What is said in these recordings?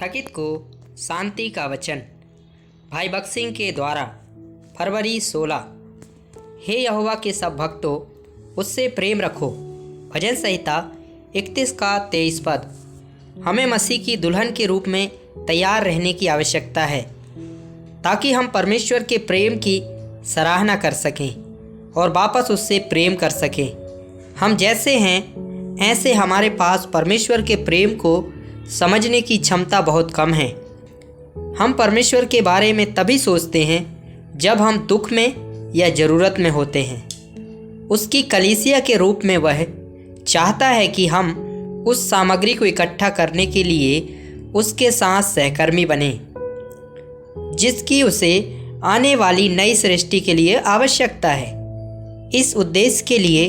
थकित को शांति का वचन। भाई भक्त सिंह के द्वारा फरवरी 16। हे यहोवा के सब भक्तों, उससे प्रेम रखो। भजन संहिता 31 का 23 पद। हमें मसीह की दुल्हन के रूप में तैयार रहने की आवश्यकता है ताकि हम परमेश्वर के प्रेम की सराहना कर सकें और वापस उससे प्रेम कर सकें। हम जैसे हैं ऐसे हमारे पास परमेश्वर के प्रेम को समझने की क्षमता बहुत कम है। हम परमेश्वर के बारे में तभी सोचते हैं जब हम दुख में या ज़रूरत में होते हैं। उसकी कलीसिया के रूप में वह चाहता है कि हम उस सामग्री को इकट्ठा करने के लिए उसके साथ सहकर्मी बने जिसकी उसे आने वाली नई सृष्टि के लिए आवश्यकता है। इस उद्देश्य के लिए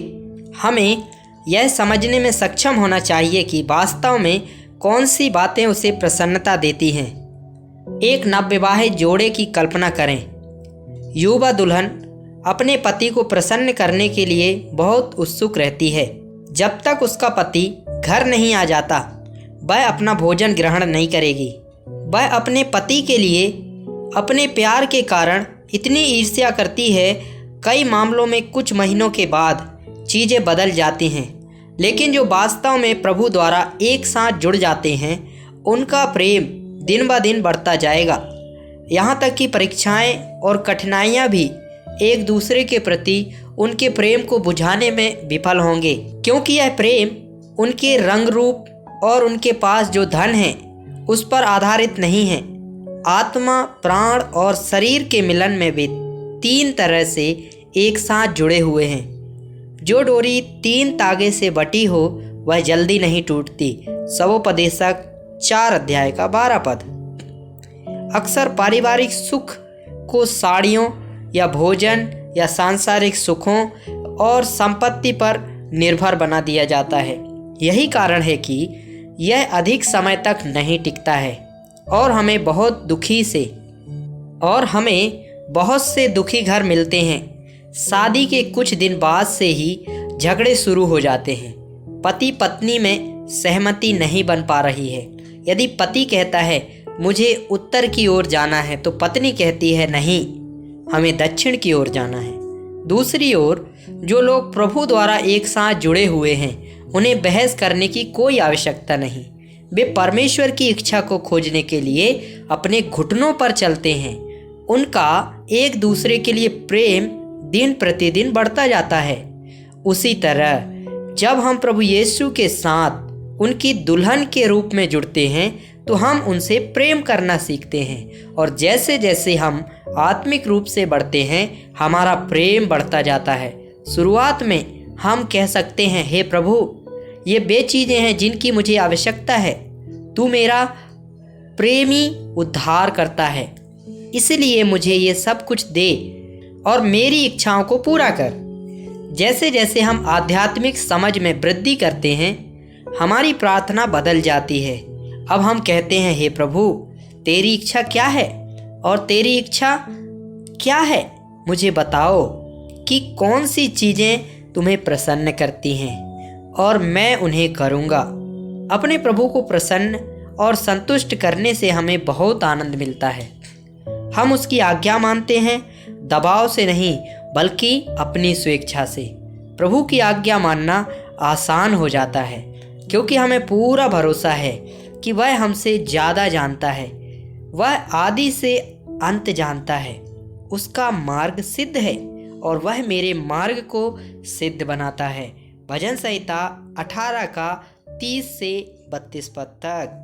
हमें यह समझने में सक्षम होना चाहिए कि वास्तव में कौन सी बातें उसे प्रसन्नता देती हैं। एक नवविवाहित जोड़े की कल्पना करें। युवा दुल्हन अपने पति को प्रसन्न करने के लिए बहुत उत्सुक रहती है। जब तक उसका पति घर नहीं आ जाता, वह अपना भोजन ग्रहण नहीं करेगी। वह अपने पति के लिए अपने प्यार के कारण इतनी ईर्ष्या करती है। कई मामलों में कुछ महीनों के बाद चीज़ें बदल जाती हैं, लेकिन जो वास्तव में प्रभु द्वारा एक साथ जुड़ जाते हैं उनका प्रेम दिन ब दिन बढ़ता जाएगा। यहाँ तक कि परीक्षाएं और कठिनाइयाँ भी एक दूसरे के प्रति उनके प्रेम को बुझाने में विफल होंगे, क्योंकि यह प्रेम उनके रंग रूप और उनके पास जो धन है उस पर आधारित नहीं है। आत्मा, प्राण और शरीर के मिलन में वे तीन तरह से एक साथ जुड़े हुए हैं। जो डोरी 3 तागे से बटी हो वह जल्दी नहीं टूटती। सवोपदेशक 4 अध्याय का 12 पद। अक्सर पारिवारिक सुख को साड़ियों या भोजन या सांसारिक सुखों और संपत्ति पर निर्भर बना दिया जाता है। यही कारण है कि यह अधिक समय तक नहीं टिकता है और हमें बहुत से दुखी घर मिलते हैं। शादी के कुछ दिन बाद से ही झगड़े शुरू हो जाते हैं। पति पत्नी में सहमति नहीं बन पा रही है। यदि पति कहता है मुझे उत्तर की ओर जाना है, तो पत्नी कहती है नहीं, हमें दक्षिण की ओर जाना है। दूसरी ओर जो लोग प्रभु द्वारा एक साथ जुड़े हुए हैं उन्हें बहस करने की कोई आवश्यकता नहीं। वे परमेश्वर की इच्छा को खोजने के लिए अपने घुटनों पर चलते हैं। उनका एक दूसरे के लिए प्रेम दिन प्रतिदिन बढ़ता जाता है। उसी तरह जब हम प्रभु यीशु के साथ उनकी दुल्हन के रूप में जुड़ते हैं तो हम उनसे प्रेम करना सीखते हैं, और जैसे जैसे हम आत्मिक रूप से बढ़ते हैं हमारा प्रेम बढ़ता जाता है। शुरुआत में हम कह सकते हैं, हे प्रभु, ये वे चीज़ें हैं जिनकी मुझे आवश्यकता है। तू मेरा प्रेमी उद्धार करता है, इसलिए मुझे ये सब कुछ दे और मेरी इच्छाओं को पूरा कर। जैसे जैसे हम आध्यात्मिक समझ में वृद्धि करते हैं हमारी प्रार्थना बदल जाती है। अब हम कहते हैं, हे प्रभु, तेरी इच्छा क्या है और तेरी इच्छा क्या है? मुझे बताओ कि कौन सी चीज़ें तुम्हें प्रसन्न करती हैं और मैं उन्हें करूँगा। अपने प्रभु को प्रसन्न और संतुष्ट करने से हमें बहुत आनंद मिलता है। हम उसकी आज्ञा मानते हैं, दबाव से नहीं बल्कि अपनी स्वेच्छा से। प्रभु की आज्ञा मानना आसान हो जाता है क्योंकि हमें पूरा भरोसा है कि वह हमसे ज़्यादा जानता है। वह आदि से अंत जानता है। उसका मार्ग सिद्ध है और वह मेरे मार्ग को सिद्ध बनाता है। भजन संहिता 18 का 30 से 32 पद तक।